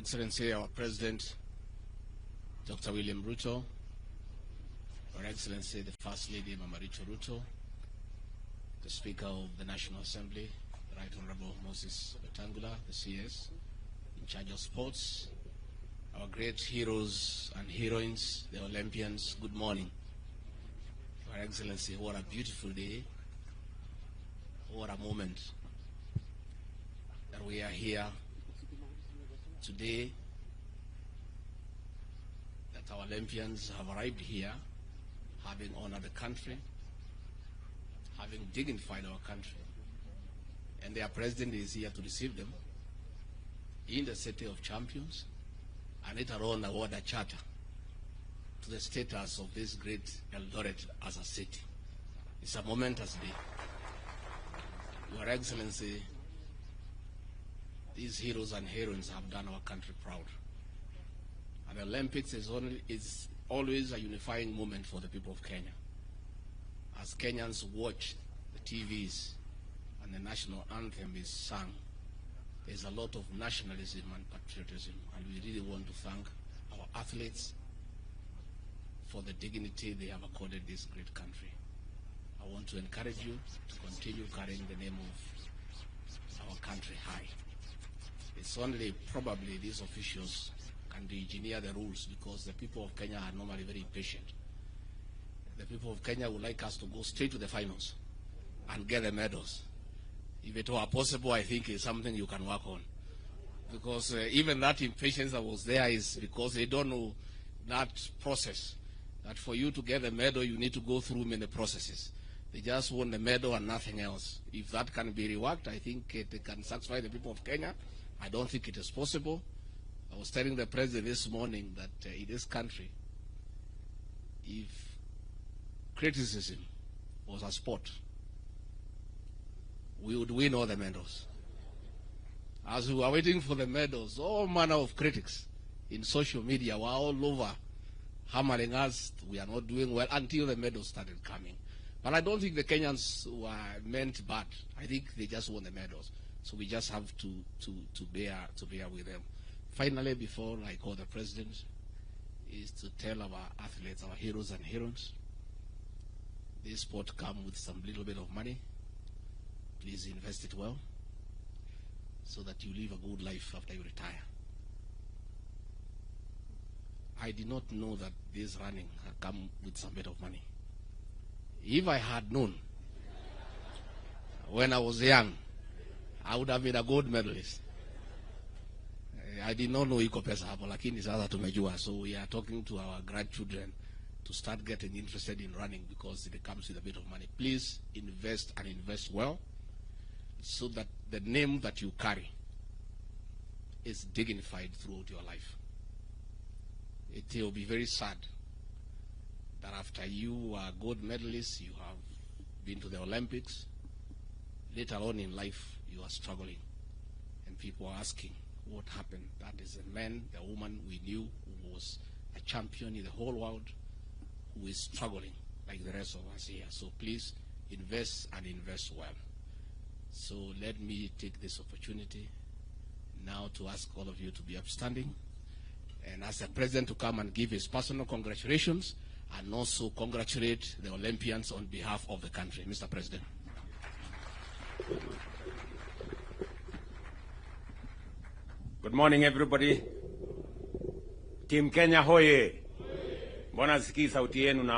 Excellency, our President, Dr. William Ruto, Her Excellency, the First Lady, Mama Rachel Ruto, the Speaker of the National Assembly, the Right Honorable Moses Wetangula, the CS, in charge of sports, our great heroes and heroines, the Olympians, good morning. Your Excellency, what a beautiful day, what a moment that we are here today, that our Olympians have arrived here, having honored the country, having dignified our country, and their president is here to receive them in the City of Champions, and later on award a charter to the status of this great Eldoret as a city. It's a momentous day. Your Excellency, these heroes and heroines have done our country proud. And the Olympics is always a unifying moment for the people of Kenya. As Kenyans watch the TVs and the national anthem is sung, there's a lot of nationalism and patriotism, and we really want to thank our athletes for the dignity they have accorded this great country. I want to encourage you to continue carrying the name of our country high. It's only probably these officials can engineer the rules, because the people of Kenya are normally very impatient. The people of Kenya would like us to go straight to the finals and get the medals. If it were possible, I think it's something you can work on. Because even that impatience that was there is because they don't know that process, that for you to get a medal, you need to go through many processes. They just want the medal and nothing else. If that can be reworked, I think it can satisfy the people of Kenya. I don't think it is possible. I was telling the president this morning that in this country, if criticism was a sport, we would win all the medals. As we were waiting for the medals, all manner of critics in social media were all over hammering us. We are not doing well until the medals started coming. But I don't think the Kenyans were meant bad. I think they just won the medals. So we just have to bear with them. Finally, before I call the president, is to tell our athletes, our heroes and heroines, this sport comes with some little bit of money. Please invest it well, so that you live a good life after you retire. I did not know that this running had come with some bit of money. If I had known when I was young, I would have been a gold medalist. I did not know iko pesa hapo, lakini sasa tumejua. So we are talking to our grandchildren to start getting interested in running, because it comes with a bit of money. Please invest, and invest well, so that the name that you carry is dignified throughout your life. It will be very sad that after you are gold medalists, you have been to the Olympics, later on in life you are struggling, and people are asking what happened. That is a man, the woman we knew, who was a champion in the whole world, who is struggling like the rest of us here. So please invest, and invest well. So let me take this opportunity now to ask all of you to be upstanding, and ask the president to come and give his personal congratulations, and also congratulate the Olympians on behalf of the country. Mr. President. Good morning, everybody. Team Kenya hoye. Mbona sikii sauti yenu na